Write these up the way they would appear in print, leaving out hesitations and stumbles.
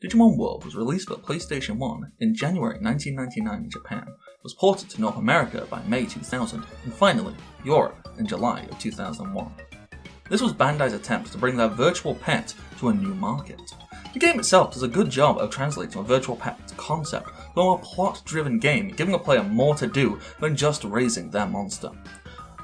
Digimon World was released for PlayStation 1 in January 1999 in Japan, was ported to North America by May 2000, and finally, Europe in July of 2001. This was Bandai's attempt to bring their virtual pet to a new market. The game itself does a good job of translating a virtual pet concept to a plot-driven game, giving a player more to do than just raising their monster.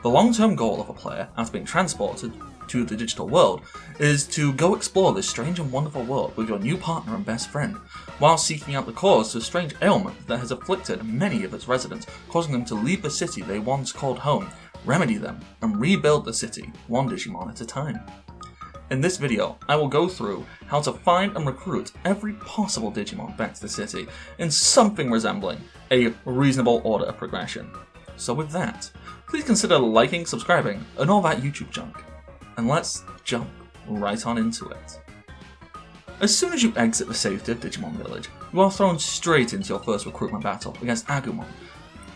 The long-term goal of a player, after being transported to the digital world, is to go explore this strange and wonderful world with your new partner and best friend, while seeking out the cause to a strange ailment that has afflicted many of its residents, causing them to leave the city they once called home, remedy them, and rebuild the city, one Digimon at a time. In this video, I will go through how to find and recruit every possible Digimon back to the city in something resembling a reasonable order of progression. So with that, please consider liking, subscribing, and all that YouTube junk. And let's jump right on into it. As soon as you exit the safety of Digimon Village, you are thrown straight into your first recruitment battle against Agumon.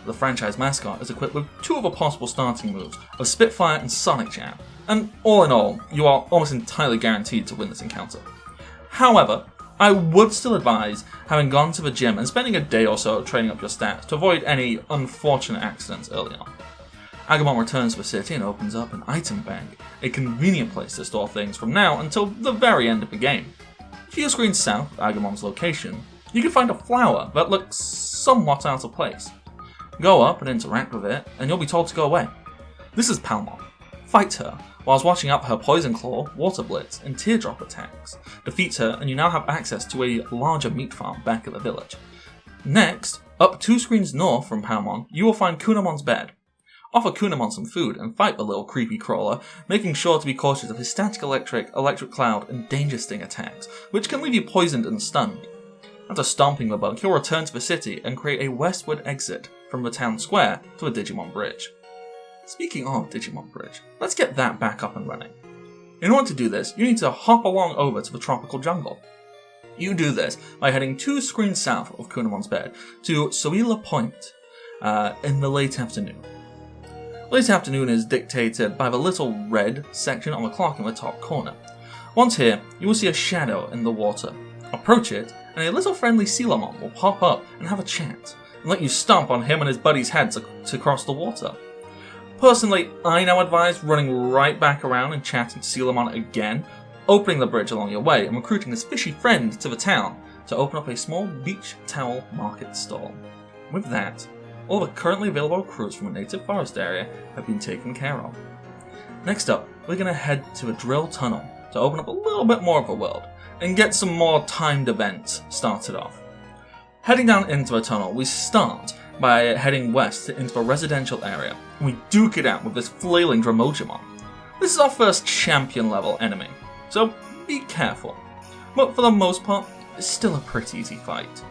The franchise mascot is equipped with two of the possible starting moves of Spitfire and Sonic Jam, and all in all, you are almost entirely guaranteed to win this encounter. However, I would still advise having gone to the gym and spending a day or so training up your stats to avoid any unfortunate accidents early on. Agumon returns to the city and opens up an item bank, a convenient place to store things from now until the very end of the game. A few screens south of Agumon's location, you can find a flower that looks somewhat out of place. Go up and interact with it, and you'll be told to go away. This is Palmon. Fight her, whilst watching out for her Poison Claw, Water Blitz, and Teardrop attacks. Defeat her, and you now have access to a larger meat farm back at the village. Next, up 2 screens north from Palmon, you will find Kunamon's bed. Offer Kunamon some food and fight the little creepy crawler, making sure to be cautious of his static electric cloud, and danger sting attacks, which can leave you poisoned and stunned. After stomping the bug, he'll return to the city and create a westward exit from the town square to the Digimon Bridge. Speaking of Digimon Bridge, let's get that back up and running. In order to do this, you need to hop along over to the tropical jungle. You do this by heading 2 screens south of Kunamon's bed to Soila Point in the late afternoon. Late afternoon is dictated by the little red section on the clock in the top corner. Once here, you will see a shadow in the water. Approach it, and a little friendly Shelmon will pop up and have a chat, and let you stomp on him and his buddy's heads to cross the water. Personally, I now advise running right back around and chatting to Shelmon again, opening the bridge along your way and recruiting his fishy friend to the town to open up a small beach towel market stall. With that, all the currently available recruits from the native forest area have been taken care of. Next up, we're going to head to a drill tunnel to open up a little bit more of the world and get some more timed events started off. Heading down into the tunnel, we start by heading west into a residential area, and we duke it out with this flailing Dromojimon. This is our first champion level enemy, so be careful. But for the most part, it's still a pretty easy fight.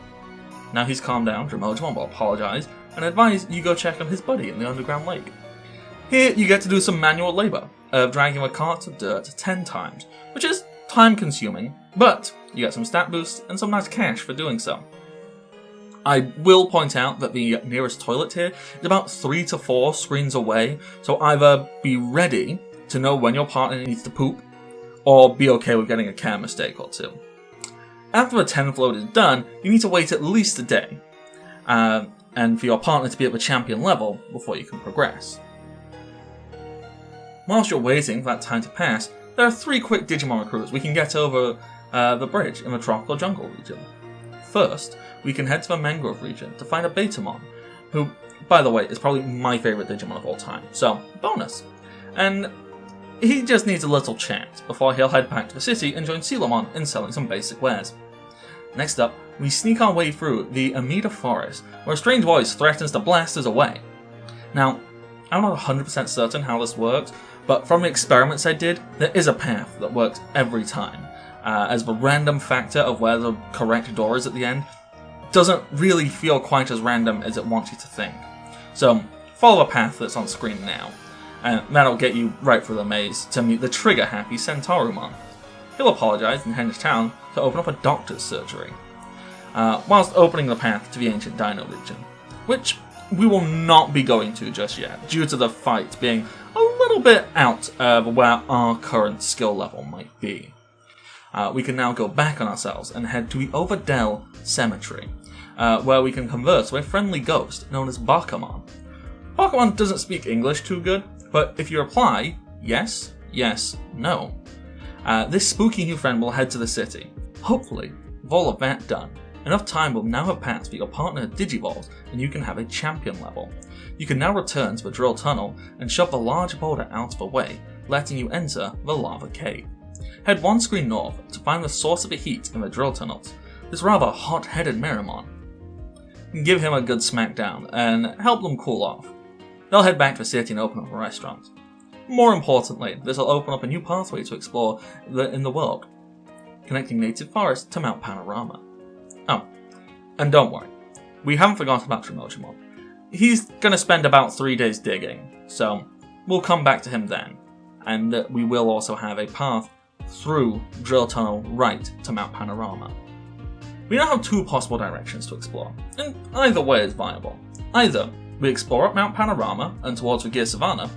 Now he's calmed down, Dromojimon will apologise and advise you go check on his buddy in the underground lake. Here you get to do some manual labour of dragging a cart of dirt 10 times, which is time consuming, but you get some stat boosts and some nice cash for doing so. I will point out that the nearest toilet here is about 3 to 4 screens away, so either be ready to know when your partner needs to poop, or be okay with getting a care mistake or two. After the 10th load is done, you need to wait at least a day, and for your partner to be at the champion level before you can progress. Whilst you're waiting for that time to pass, there are 3 quick Digimon recruits we can get over the bridge in the tropical jungle region. First, we can head to the mangrove region to find a Betamon, who, by the way, is probably my favourite Digimon of all time, so bonus. And he just needs a little chat before he'll head back to the city and join Shelmon in selling some basic wares. Next up, we sneak our way through the Amida Forest, where a strange voice threatens to blast us away. Now, I'm not 100% certain how this works, but from the experiments I did, there is a path that works every time, as the random factor of where the correct door is at the end doesn't really feel quite as random as it wants you to think. So, follow a path that's on screen now, and that'll get you right through the maze to meet the trigger-happy Centaurimon. He'll apologise and head into town to open up a doctor's surgery, whilst opening the path to the ancient Dino region, which we will not be going to just yet, due to the fight being a little bit out of where our current skill level might be. we can now go back on ourselves and head to the Overdel Cemetery, where we can converse with a friendly ghost known as Bakemon. Bakemon doesn't speak English too good, but if you reply yes, yes, no, this spooky new friend will head to the city. Hopefully, with all of that done, enough time will now have passed for your partner to digivolve and you can have a champion level. You can now return to the drill tunnel and shove the large boulder out of the way, letting you enter the lava cave. Head one screen north to find the source of the heat in the drill tunnels, this rather hot-headed Miramon. Give him a good smackdown and help them cool off. They'll head back to the city and open up a restaurant. More importantly, this will open up a new pathway to explore in the world, connecting native forest to Mount Panorama. Oh, and don't worry, we haven't forgotten about Digimon. He's going to spend about 3 days digging, so we'll come back to him then, and we will also have a path through Drill Tunnel right to Mount Panorama. We now have 2 possible directions to explore, and either way is viable. Either we explore up Mount Panorama and towards the Gear Savannah,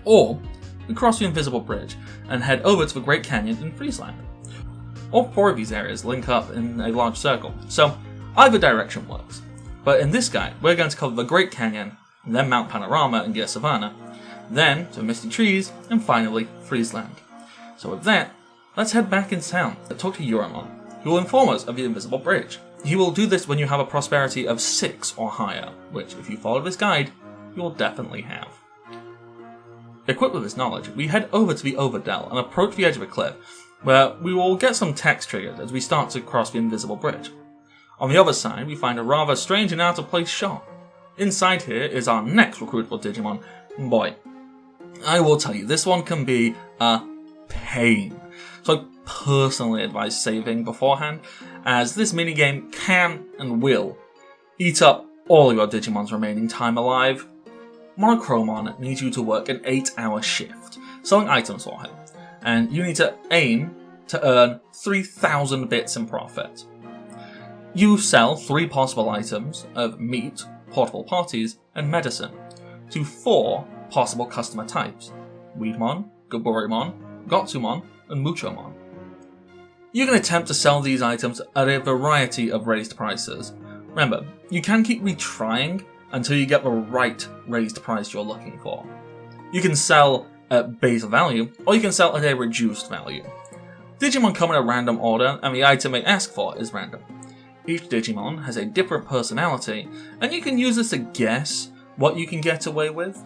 or we cross the Invisible Bridge and head over to the Great Canyon in Friesland. All 4 of these areas link up in a large circle, so either direction works. But in this guide, we're going to cover the Great Canyon, then Mount Panorama and Gear Savannah, then to Misty Trees, and finally Friesland. So with that, let's head back in town and talk to Euramon, who will inform us of the Invisible Bridge. He will do this when you have a prosperity of 6 or higher, which if you follow this guide, you will definitely have. Equipped with this knowledge, we head over to the Overdel and approach the edge of a cliff, where we will get some text triggered as we start to cross the Invisible Bridge. On the other side, we find a rather strange and out-of-place shop. Inside here is our next recruitable Digimon. Boy, I will tell you, this one can be a pain. So I personally advise saving beforehand, as this minigame can and will eat up all of your Digimon's remaining time alive. Monochromon needs you to work an 8-hour shift, selling items for him, and you need to aim to earn 3,000 bits in profit. You sell 3 possible items of meat, portable parties, and medicine to 4 possible customer types: Weedmon, Gaburimon, Gotsumon, and Muchomon. You can attempt to sell these items at a variety of raised prices. Remember, you can keep retrying until you get the right raised price you're looking for. You can sell at base value, or you can sell at a reduced value. Digimon come in a random order, and the item they ask for is random. Each Digimon has a different personality, and you can use this to guess what you can get away with.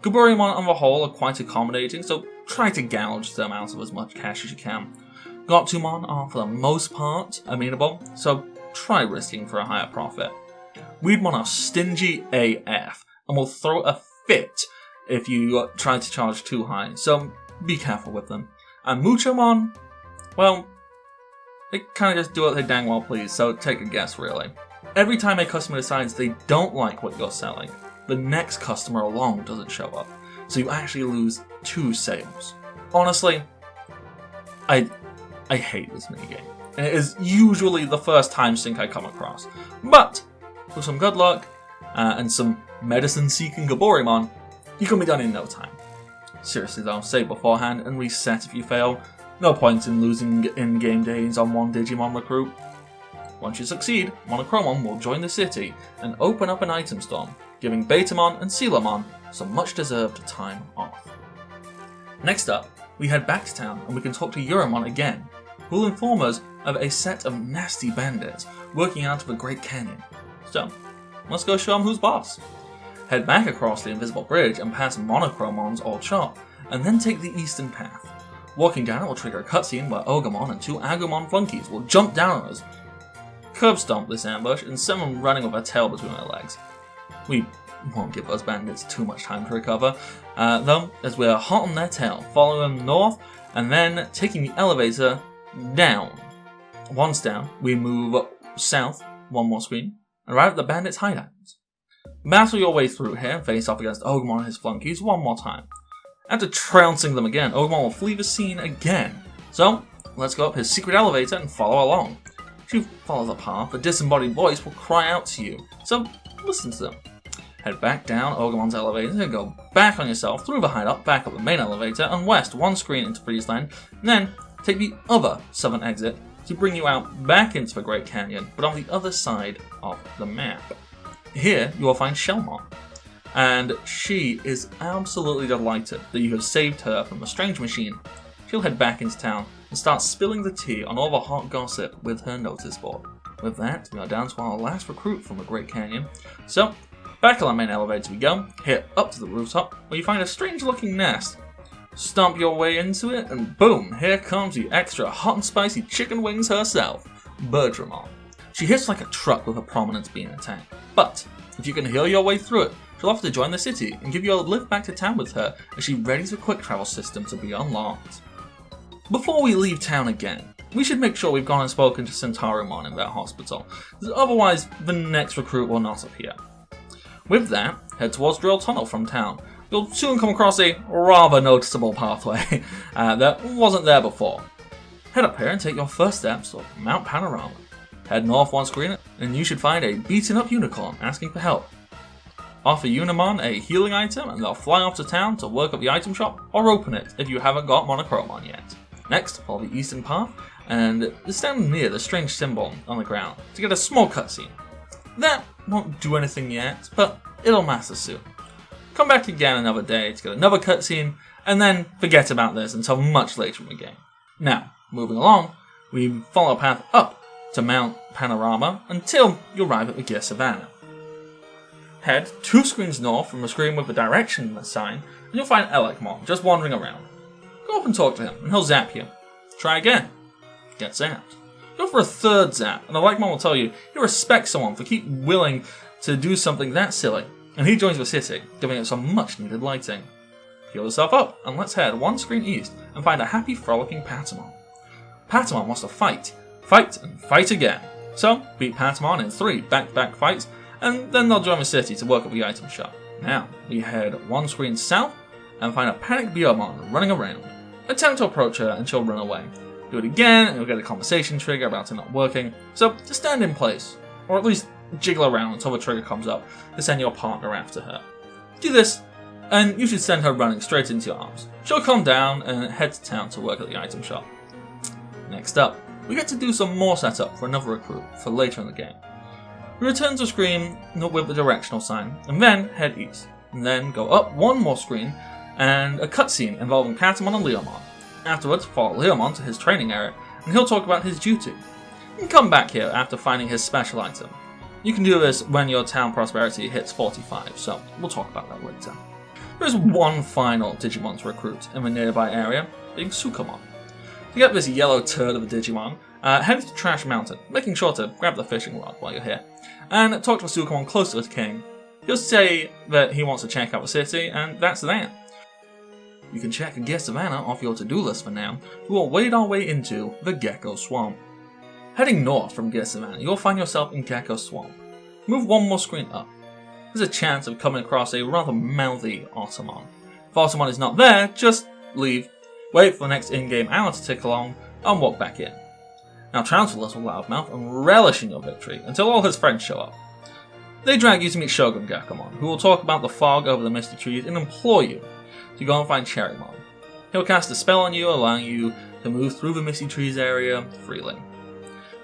Gaburimon on the whole are quite accommodating, so try to gouge them out of as much cash as you can. Gotsumon are for the most part amenable, so try risking for a higher profit. Weedmon are stingy AF, and will throw a fit if you try to charge too high, so be careful with them. And Muchomon, well, they kind of just do what they dang well please, so take a guess really. Every time a customer decides they don't like what you're selling, the next customer along doesn't show up, so you actually lose 2 sales. Honestly, I hate this minigame, and it is usually the first time sink I come across. But with some good luck and some medicine-seeking Gaburimon, you can be done in no time. Seriously though, save beforehand and reset if you fail. No point in losing in-game days on one Digimon recruit. Once you succeed, Monochromon will join the city and open up an item storm, giving Betamon and Sealamon some much-deserved time off. Next up, we head back to town and we can talk to Euramon again, who will inform us of a set of nasty bandits working out of a Great Canyon. So, let's go show them who's boss. Head back across the Invisible Bridge and pass Monochromon's old shop, and then take the eastern path. Walking down it will trigger a cutscene where Ogremon and 2 Agumon flunkies will jump down on us, curb stomp this ambush, and send them running with their tail between their legs. We won't give those bandits too much time to recover, though, as we're hot on their tail, following them north, and then taking the elevator down. Once down, we move south, 1 more screen, and arrive at the bandits' hideouts. Battle your way through here and face off against Ogremon and his flunkies 1 more time. After trouncing them again, Ogremon will flee the scene again. So, let's go up his secret elevator and follow along. If you follow the path, a disembodied voice will cry out to you, so listen to them. Head back down Ogrmon's elevator and go back on yourself through the hideout, back up the main elevator, and west 1 screen into Friesland, and then take the other southern exit to bring you out back into the Great Canyon, but on the other side of the map. Here you will find Shelmon, and she is absolutely delighted that you have saved her from a strange machine. She'll head back into town and start spilling the tea on all the hot gossip with her notice board. With that, we are down to our last recruit from the Great Canyon. So, back on our main elevator we go, hit up to the rooftop, where you find a strange looking nest. Stomp your way into it, and boom, here comes the extra hot and spicy chicken wings herself, Digimon. She hits like a truck with her prominence being attacked, but if you can heal your way through it, she'll offer to join the city and give you a lift back to town with her as she readies the quick travel system to be unlocked. Before we leave town again, we should make sure we've gone and spoken to Tanymom in that hospital, as otherwise the next recruit will not appear. With that, head towards Drill Tunnel from town. You'll soon come across a rather noticeable pathway that wasn't there before. Head up here and take your first steps to Mount Panorama. Head north one screen and you should find a beaten up unicorn asking for help. Offer Unimon a healing item and they'll fly off to town to work up the item shop or open it if you haven't got Monochromon yet. Next, follow the eastern path and stand near the strange symbol on the ground to get a small cutscene. That won't do anything yet, but it'll matter soon. Come back again another day to get another cutscene, and then forget about this until much later in the game. Now, moving along, we follow a path up to Mount Panorama until you arrive at the Gear Savannah. Head 2 screens north from the screen with the direction sign, and you'll find Elecmon just wandering around. Go up and talk to him, and he'll zap you. Try again. Get zapped. Go for a third zap, and Elecmon will tell you he respects someone for keep willing to do something that silly, and he joins the city, giving it some much needed lighting. Heal yourself up, and let's head 1 screen east and find a happy, frolicking Patamon. Patamon wants to fight, and fight again. So, beat Patamon in 3 back-to-back fights, and then they'll join the city to work up the item shop. Now, we head 1 screen south and find a panicked Biomon running around. Attempt to approach her and she'll run away. Do it again and you'll get a conversation trigger about it not working, so just stand in place, or at least jiggle around until the trigger comes up to send your partner after her. Do this, and you should send her running straight into your arms. She'll calm down and head to town to work at the item shop. Next up, we get to do some more setup for another recruit for later in the game. We return to the screen with the directional sign, and then head east, and then go up 1 more screen, and a cutscene involving Patamon and Leomon. Afterwards, follow Leomon to his training area, and he'll talk about his duty. And come back here after finding his special item. You can do this when your town prosperity hits 45, so we'll talk about that later. There is 1 final Digimon to recruit in the nearby area, being Sukamon. To get this yellow turd of a Digimon, head to Trash Mountain, making sure to grab the fishing rod while you're here, and talk to a Sukamon close to the king. He'll say that he wants to check out the city, and that's that. You can check Gear Savannah off your to-do list for now. We will wade our way into the Gekko Swamp. Heading north from Gear Savannah, you'll find yourself in Gekko Swamp. Move 1 more screen up. There's a chance of coming across a rather mouthy Ottomon. If Ottomon is not there, just leave, wait for the next in-game hour to tick along, and walk back in. Now trounce a little loudmouth and relish in your victory until all his friends show up. They drag you to meet Shogun Gakkomon, who will talk about the fog over the misty trees and implore you to go and find Cherrymon. He'll cast a spell on you, allowing you to move through the misty trees area freely.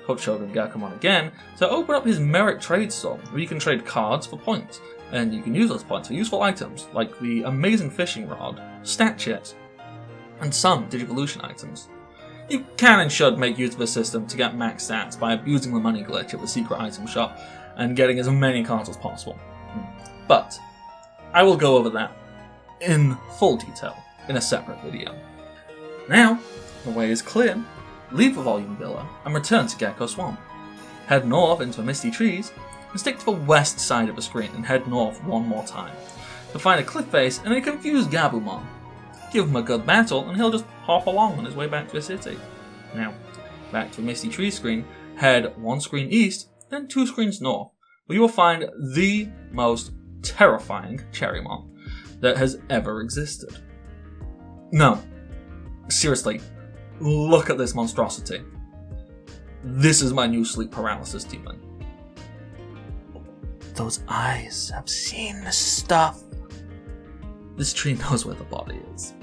Talk to Shogun Gakkomon again to open up his merit trade store, where you can trade cards for points, and you can use those points for useful items like the amazing fishing rod, stat chits, and some Digivolution items. You can and should make use of the system to get max stats by abusing the money glitch of the secret item shop and getting as many cards as possible. But I will go over that in full detail in a separate video. Now, the way is clear. Leave the volume villa and return to Gekko Swamp. Head north into the misty trees and stick to the west side of the screen and head north 1 more time to find a cliff face and a confused Gabumon. Give him a good battle and he'll just hop along on his way back to the city. Now, back to the misty trees screen, head 1 screen east, then 2 screens north, where you will find the most terrifying Cherrymon that has ever existed. No, seriously, look at this monstrosity. This is my new sleep paralysis demon. Those eyes have seen this stuff. This tree knows where the body is.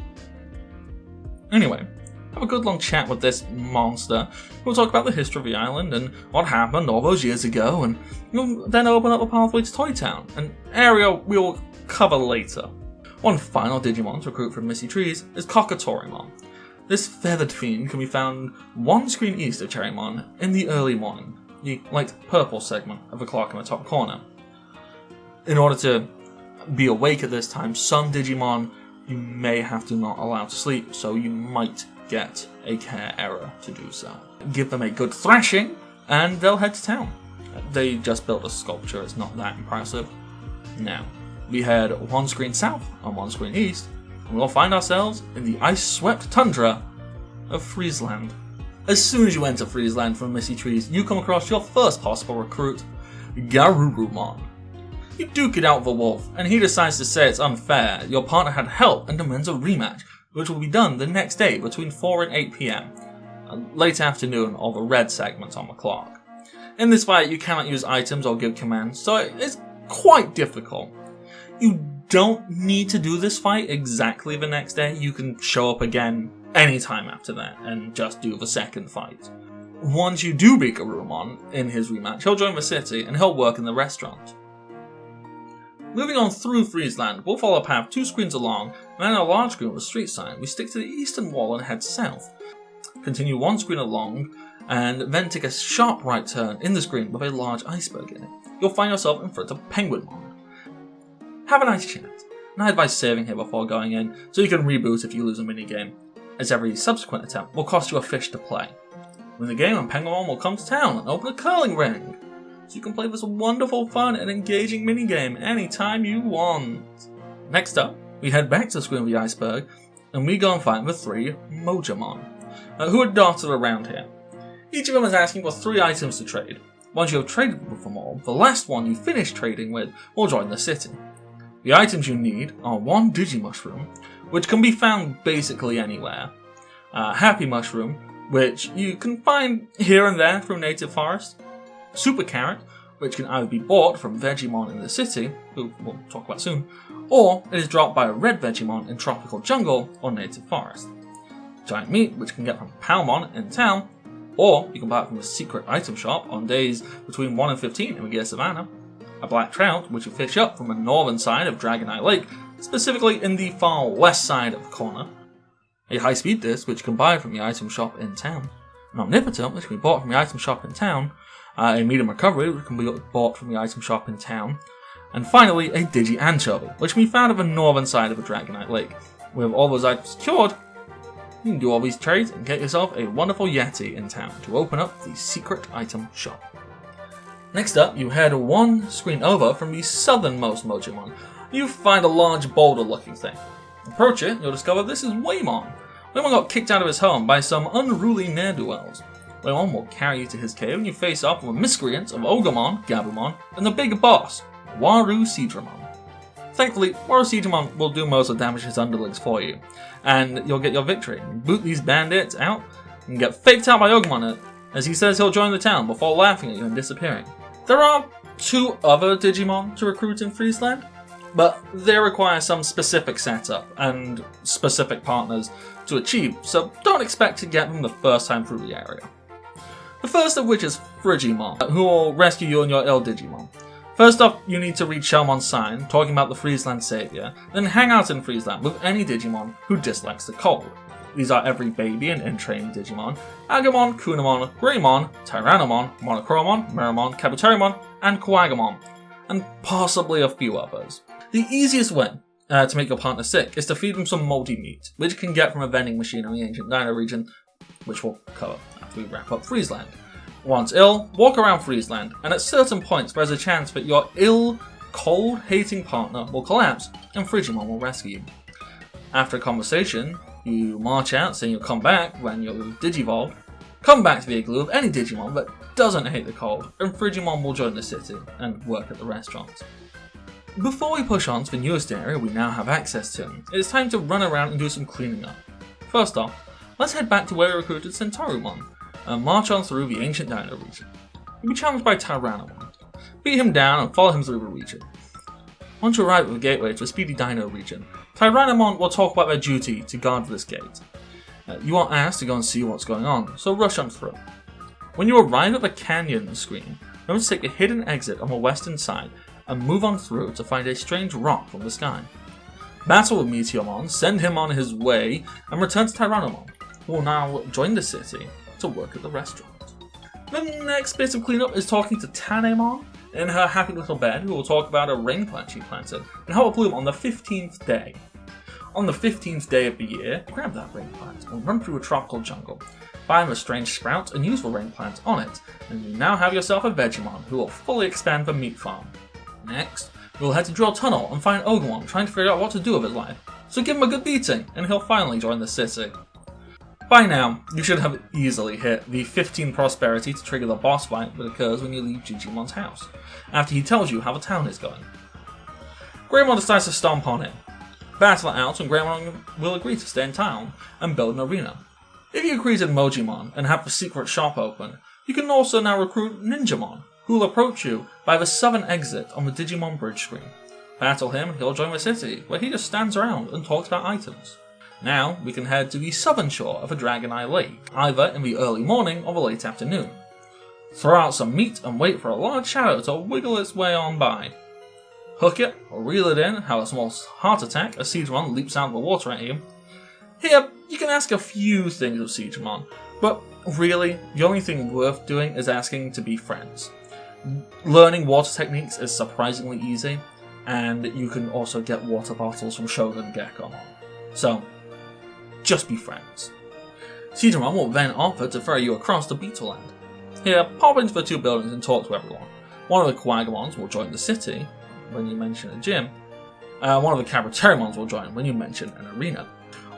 Anyway, have a good long chat with this monster. We'll talk about the history of the island and what happened all those years ago, and we'll then open up a pathway to Toy Town, an area we'll cover later. One final Digimon to recruit from Misty Trees is Cockatoo Mom. This feathered fiend can be found one screen east of Cherrymon in the early morning, the light purple segment of the clock in the top corner. In order to be awake at this time, some Digimon you may have to not allow to sleep, so you might get a care error to do so. Give them a good thrashing, and they'll head to town. They just built a sculpture, it's not that impressive. Now, we head one screen south and one screen east, and we'll find ourselves in the ice-swept tundra of Friesland. As soon as you enter Friesland from Misty Trees, you come across your first possible recruit, Garurumon. You duke it out with the wolf, and he decides to say it's unfair. Your partner had help and demands a rematch, which will be done the next day between 4 and 8 PM, late afternoon or the red segments on the clock. In this fight, you cannot use items or give commands, so it's quite difficult. You don't need to do this fight exactly the next day. You can show up again anytime after that and just do the second fight. Once you do beat Garurumon in his rematch, he'll join the city and he'll work in the restaurant. Moving on through Friesland, we'll follow a path 2 screens along, and then a large screen with a street sign. We stick to the eastern wall and head south. Continue 1 screen along, and then take a sharp right turn in the screen with a large iceberg in it. You'll find yourself in front of Penguinmon. Have a nice chat, and I advise saving here before going in, so you can reboot if you lose a minigame, as every subsequent attempt will cost you a fish to play. Win the game and Penguinmon will come to town and open a curling ring, so you can play this wonderful, fun, and engaging minigame anytime you want. Next up, we head back to the screen of the iceberg, and we go and find the 3 Mojamon, who are dotted around here. Each of them is asking for 3 items to trade. Once you have traded with them all, the last one you finish trading with will join the city. The items you need are 1 Digimushroom, which can be found basically anywhere, Happy Mushroom, which you can find here and there through native forest, Super Carrot, which can either be bought from Vegemon in the city, who we'll talk about soon, or it is dropped by a red Vegemon in Tropical Jungle or Native Forest. Giant Meat, which you can get from Palmon in town, or you can buy it from a secret item shop on days between 1 and 15 in Megaea Savannah. A Black Trout, which you fish up from the northern side of Dragonite Lake, specifically in the far west side of the corner. A High-Speed Disc, which you can buy from the item shop in town. An Omnipotent, which can be bought from the item shop in town. A Medium Recovery, which can be bought from the item shop in town. And finally, a Digi Anchovy, which can be found on the northern side of the Dragonite Lake. With all those items secured, you can do all these trades and get yourself a wonderful Yeti in town to open up the secret item shop. Next up, you head 1 screen over from the southernmost Mojamon. You find a large boulder-looking thing. Approach it, you'll discover this is Waymon. Waymon got kicked out of his home by some unruly ne'er-do-wells. Waymon will carry you to his cave and you face off with miscreants of Ogremon, Gabumon, and the big boss, Waru Seedramon. Thankfully, Waru Seedramon will do most of the damage to his underlings for you, and you'll get your victory. Boot these bandits out and get faked out by Ogremon as he says he'll join the town before laughing at you and disappearing. There are 2 other Digimon to recruit in Friesland, but they require some specific setup and specific partners to achieve, so don't expect to get them the first time through the area. The first of which is Frigimon, who will rescue you and your ill Digimon. First off, you need to read Shelmon's sign, talking about the Friesland Saviour, then hang out in Friesland with any Digimon who dislikes the cold. These are every baby and entrained Digimon, Agumon, Kunamon, Greymon, Tyrannomon, Monochromon, Meramon, Kabuterimon, and Coagamon, and possibly a few others. The easiest way to make your partner sick is to feed them some moldy meat, which you can get from a vending machine in the ancient Dino region, which we'll cover after we wrap up Friesland. Once ill, walk around Friesland, and at certain points there's a chance that your ill, cold-hating partner will collapse and Frigimon will rescue you. After a conversation, you march out saying you'll come back when you're Digivolved, come back to the igloo of any Digimon that doesn't hate the cold, and Frigimon will join the city and work at the restaurants. Before we push on to the newest area we now have access to, it is time to run around and do some cleaning up. First off, let's head back to where we recruited Centaurimon, and march on through the ancient Dino region. You'll be challenged by Tyrannomon. Beat him down and follow him through the region. Once you arrive at the gateway to the Speedy Dino region, Tyrannomon will talk about their duty to guard this gate. You are asked to go and see what's going on, so rush on through. When you arrive at the canyon screen, remember to take a hidden exit on the western side and move on through to find a strange rock from the sky. Battle with Meteormon, send him on his way, and return to Tanymom, who will now join the city to work at the restaurant. The next bit of cleanup is talking to Tanymom in her happy little bed, who will talk about a rain plant she planted and how it blew on the 15th day. On the 15th day of the year, grab that rain plant and run through a tropical jungle. Find a strange sprout and use the rain plant on it, and you now have yourself a Digimon who will fully expand the meat farm. Next, we'll head to Drill Tunnel and find Ogremon trying to figure out what to do with his life. So give him a good beating, and he'll finally join the city. By now, you should have easily hit the 15 prosperity to trigger the boss fight that occurs when you leave Digimon's house, after he tells you how the town is going. Greymon decides to stomp on him. Battle it out, and Greymon will agree to stay in town and build an arena. If you agree to Mojimon and have the secret shop open, you can also now recruit Ninjamon, who will approach you by the southern exit on the Digimon Bridge screen. Battle him and he'll join the city, where he just stands around and talks about items. Now we can head to the southern shore of a Dragon Eye Lake, either in the early morning or the late afternoon. Throw out some meat and wait for a large shadow to wiggle its way on by. Hook it or reel it in, have a small heart attack as Siegemon leaps out of the water at you. Here, you can ask a few things of Siegemon, but really, the only thing worth doing is asking to be friends. Learning water techniques is surprisingly easy, and you can also get water bottles from Shogun Gekko. So, just be friends. Siegemon will then offer to ferry you across to Beetleland. Here, pop into the two buildings and talk to everyone. One of the Quagamons will join the city when you mention a gym. One of the Cabraterimons will join when you mention an arena.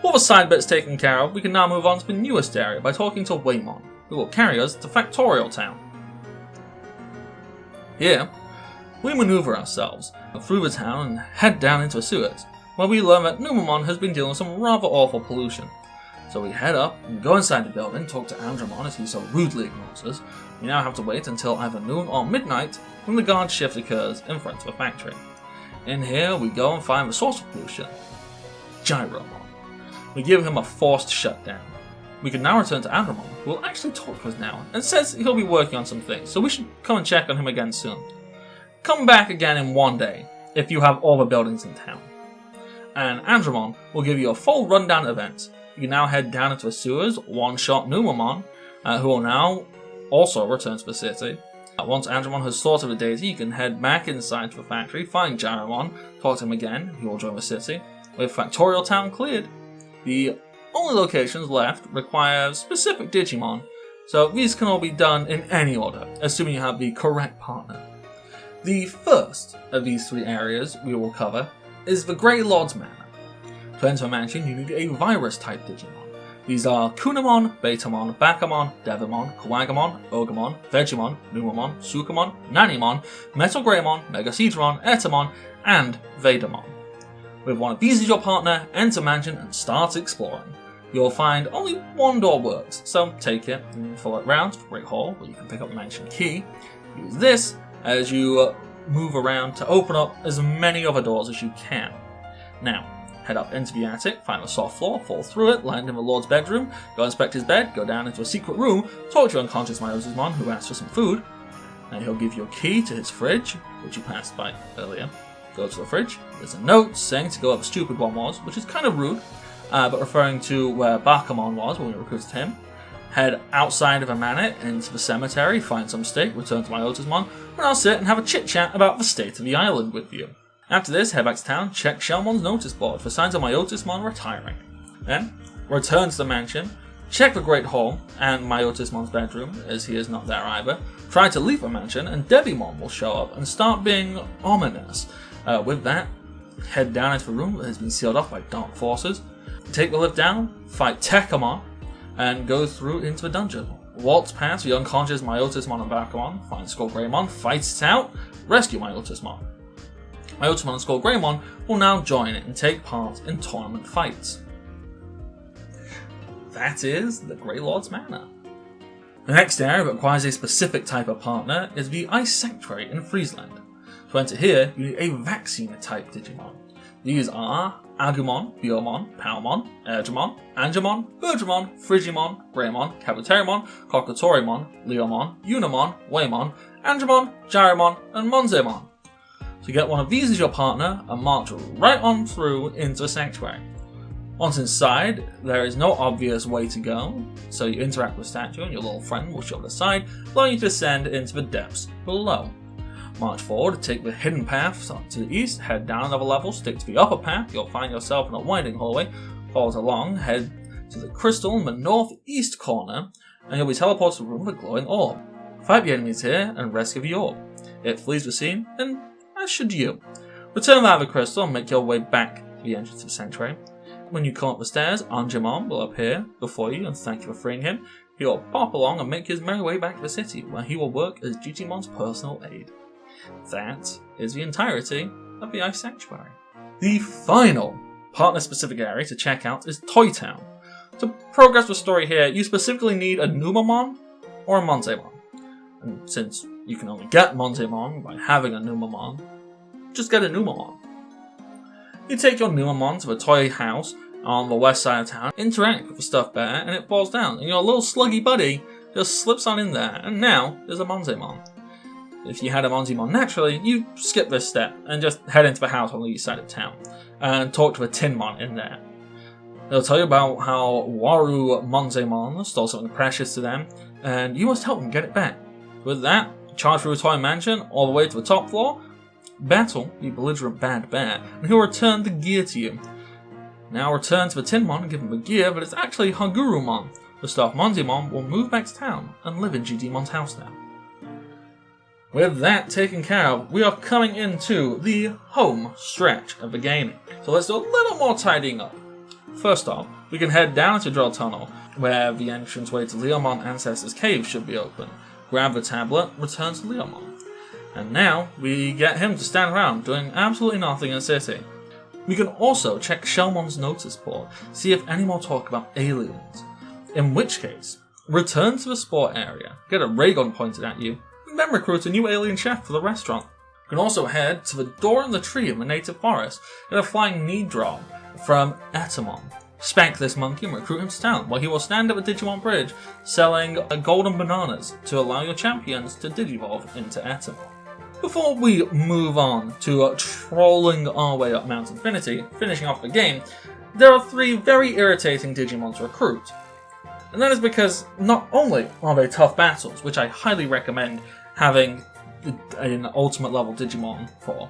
All the side bits taken care of, we can now move on to the newest area by talking to Waymon, who will carry us to Factorial Town. Here, we maneuver ourselves through the town and head down into the sewers, where we learn that Numamon has been dealing with some rather awful pollution. So we head up and go inside the building, talk to Andromon as he so rudely ignores us. We now have to wait until either noon or midnight when the guard shift occurs in front of the factory. In here, we go and find the source of pollution, Gyromon. We give him a forced shutdown. We can now return to Andromon, who will actually talk to us now, and says he'll be working on some things, so we should come and check on him again soon. Come back again in one day, if you have all the buildings in town. And Andromon will give you a full rundown of events. You can now head down into the sewers, one-shot Numamon, who will now also return to the city. Once Andromon has sorted the daisy, you can head back inside to the factory, find Gyromon, talk to him again, he will join the city. With Factorial Town cleared, the only locations left require specific Digimon, so these can all be done in any order, assuming you have the correct partner. The first of these three areas we will cover is the Greylords Manor. To enter a mansion, you need a virus-type Digimon. These are Kunamon, Betamon, Bakamon, Devimon, Quagamon, Ogremon, Vegemon, Numamon, Sukamon, Nanimon, Metal Greymon, Megaseedron, Etamon, and Vedamon. With one of these as your partner, enter mansion and start exploring. You'll find only one door works, so take it and follow it round to the Great Hall where you can pick up the mansion key. Use this as you move around to open up as many other doors as you can. Now, head up into the attic, find a soft floor, fall through it, land in the Lord's bedroom, go inspect his bed, go down into a secret room, talk to your unconscious Myosismon who asks for some food, and he'll give you a key to his fridge, which you passed by earlier. Go to the fridge, there's a note saying to go where the stupid one was, which is kind of rude, but referring to where Bakamon was when we recruited him. Head outside of the manor into the cemetery, find some steak, return to Myosismon, and I'll sit and have a chit-chat about the state of the island with you. After this, head back to town, check Shelmon's notice board for signs of Myosismon retiring. Then, return to the mansion, check the Great Hall and Myosismon's bedroom, as he is not there either. Try to leave the mansion, and Devimon will show up and start being ominous. With that, head down into the room that has been sealed off by dark forces. Take the lift down, fight Tekamon, and go through into the dungeon. Waltz past the unconscious Myosismon and Bakamon, find Skull Greymon, fight it out, rescue Myosismon. Myosismon and Skull Greymon will now join and take part in tournament fights. That is the Greylords Manor. The next area that requires a specific type of partner is the Ice Sanctuary in Friesland. To enter here, you need a vaccine-type Digimon. These are Agumon, Biomon, Palmon, Erdramon, Angemon, Urdramon, Frigimon, Greymon, Cabuterimon, Cockatorimon, Leomon, Unimon, Waymon, Angemon, Jarymon, and Monzemon. So get one of these as your partner and march right on through into the sanctuary. Once inside, there is no obvious way to go, so you interact with the statue and your little friend will show the side, allowing you to descend into the depths below. March forward, take the hidden path to the east, head down another level, stick to the upper path, you'll find yourself in a winding hallway, follow it along, head to the crystal in the northeast corner, and you'll be teleported to the room with a glowing orb. Fight the enemies here and rescue the orb. It flees the scene, and as should you. Return out of the crystal and make your way back to the entrance of the sanctuary. When you come up the stairs, Angemon will appear before you and thank you for freeing him. He will pop along and make his merry way back to the city, where he will work as Digimon's personal aide. That is the entirety of the Ice Sanctuary. The final partner-specific area to check out is Toy Town. To progress the story here, you specifically need a Numamon or a Monzemon. And since you can only get Monzemon by having a Numamon, just get a Numamon. You take your Numamon to the toy house on the west side of town, interact with the stuffed bear, and it falls down, and your little sluggy buddy just slips on in there, and now there's a Monzemon. If you had a Monzemon naturally, you skip this step and just head into the house on the east side of town and talk to a Tinmon in there. They'll tell you about how Waru Monzemon stole something precious to them, and you must help them get it back. With that, charge through a toy mansion all the way to the top floor, battle the belligerent bad bear, and he'll return the gear to you. Now return to the Tinmon and give him the gear, but it's actually Hagurumon. The staff Monzemon will move back to town and live in Digimon's house now. With that taken care of, we are coming into the home stretch of the game. So let's do a little more tidying up. First off, we can head down into Drill Tunnel, where the entranceway to Leomon Ancestor's Cave should be open. Grab the tablet, return to Leomon. And now, we get him to stand around doing absolutely nothing in the city. We can also check Shelmon's notice board, see if any more talk about aliens. In which case, return to the sport area, get a ray gun pointed at you, and then recruit a new alien chef for the restaurant. You can also head to the door in the tree in the native forest, get a flying need drop from Etamon. Spank this monkey and recruit him to town, where he will stand at the Digimon Bridge selling golden bananas to allow your champions to digivolve into Etamon. Before we move on to trolling our way up Mount Infinity, finishing off the game, there are 3 very irritating Digimon to recruit. And that is because not only are they tough battles, which I highly recommend having an ultimate level Digimon for,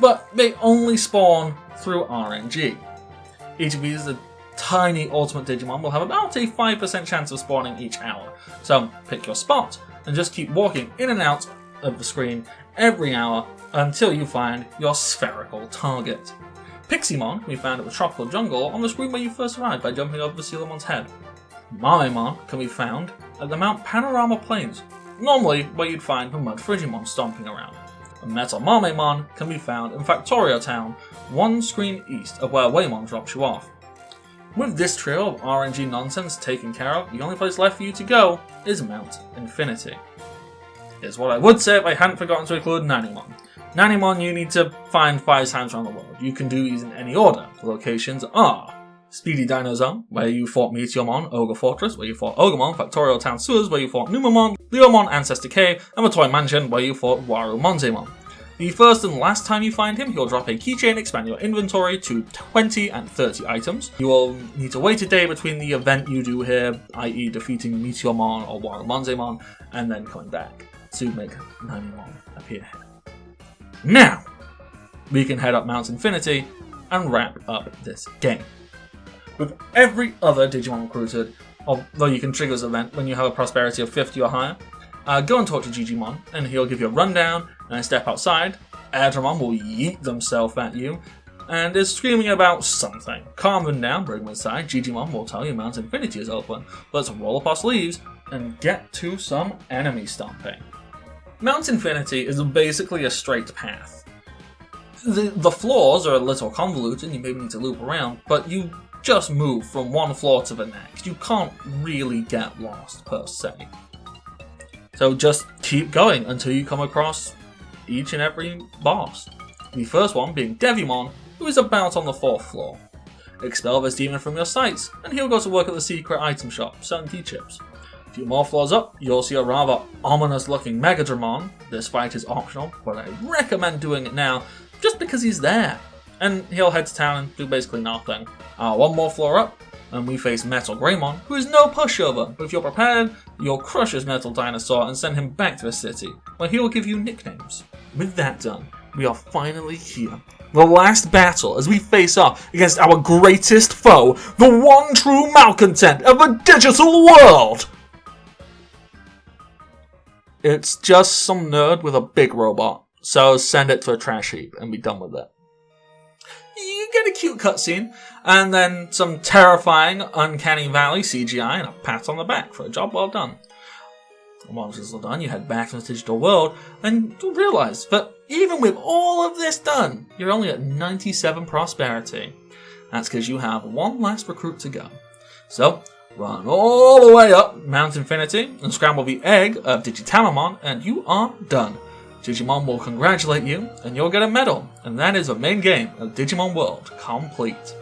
but they only spawn through RNG. Each of these, a tiny ultimate Digimon, will have about a 5% chance of spawning each hour. So pick your spot and just keep walking in and out of the screen every hour until you find your spherical target. Piximon can be found at the tropical jungle on the screen where you first arrived by jumping over the Selemon's head. Mamemon can be found at the Mount Panorama Plains, normally where you'd find the Mud Frigimon stomping around. And Metal Mamemon can be found in Factorial Town, one screen east of where Waymon drops you off. With this trio of RNG nonsense taken care of, the only place left for you to go is Mount Infinity. Here's what I would say if I hadn't forgotten to include Tanymom. Tanymom you need to find 5 times around the world. You can do these in any order. The locations are Speedy Dino Zone, where you fought Meteormon, Ogre Fortress, where you fought Ogremon, Factorial Town Sewers, where you fought Numamon, Leomon Ancestor Cave, and the Toy Mansion, where you fought Waru Monzemon. The first and last time you find him, he'll drop a keychain, expand your inventory to 20 and 30 items. You will need to wait a day between the event you do here, i.e. defeating Meteormon or Waru Monzemon, and then coming back to make Tanymom appear here. Now, we can head up Mount Infinity and wrap up this game. With every other Digimon recruited, although you can trigger this event when you have a prosperity of 50 or higher, go and talk to Digimon, and he'll give you a rundown, and then step outside. Erdramon will yeet themselves at you, and is screaming about something. Calm them down, bring them inside. Digimon will tell you Mount Infinity is open. Let's roll up our sleeves and get to some enemy stomping. Mount Infinity is basically a straight path. The floors are a little convoluted, you maybe need to loop around, but you just move from one floor to the next. You can't really get lost, per se. So just keep going until you come across each and every boss. The first one being Devimon, who is about on the 4th floor. Expel this demon from your sights, and he'll go to work at the secret item shop, selling key chips. A few more floors up, you'll see a rather ominous looking Digimon. This fight is optional, but I recommend doing it now, just because he's there. And he'll head to town and do basically nothing. One more floor up, and we face Metal Greymon, who is no pushover, but if you're prepared, you'll crush his metal dinosaur and send him back to the city, where he will give you nicknames. With that done, we are finally here. The last battle as we face off against our greatest foe, the one true malcontent of the digital world! It's just some nerd with a big robot, so send it to a trash heap and be done with it. You get a cute cutscene, and then some terrifying Uncanny Valley CGI and a pat on the back for a job well done. Once it's all done, you head back to the digital world, and you'll realise that even with all of this done, you're only at 97 prosperity. That's because you have one last recruit to go. So, run all the way up Mount Infinity and scramble the egg of Tanymom, and you are done. Digimon will congratulate you, and you'll get a medal, and that is the main game of Digimon World complete.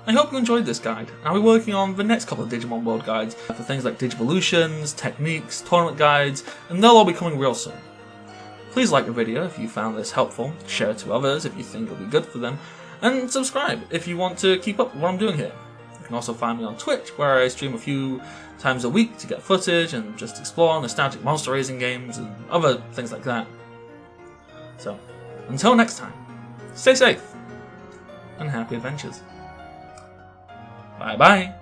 I hope you enjoyed this guide. I'll be working on the next couple of Digimon World guides for things like Digivolutions, techniques, tournament guides, and they'll all be coming real soon. Please like the video if you found this helpful, share it to others if you think it'll be good for them, and subscribe if you want to keep up with what I'm doing here. You can also find me on Twitch, where I stream a few times a week to get footage and just explore nostalgic monster raising games and other things like that. So, until next time, stay safe and happy adventures. Bye bye.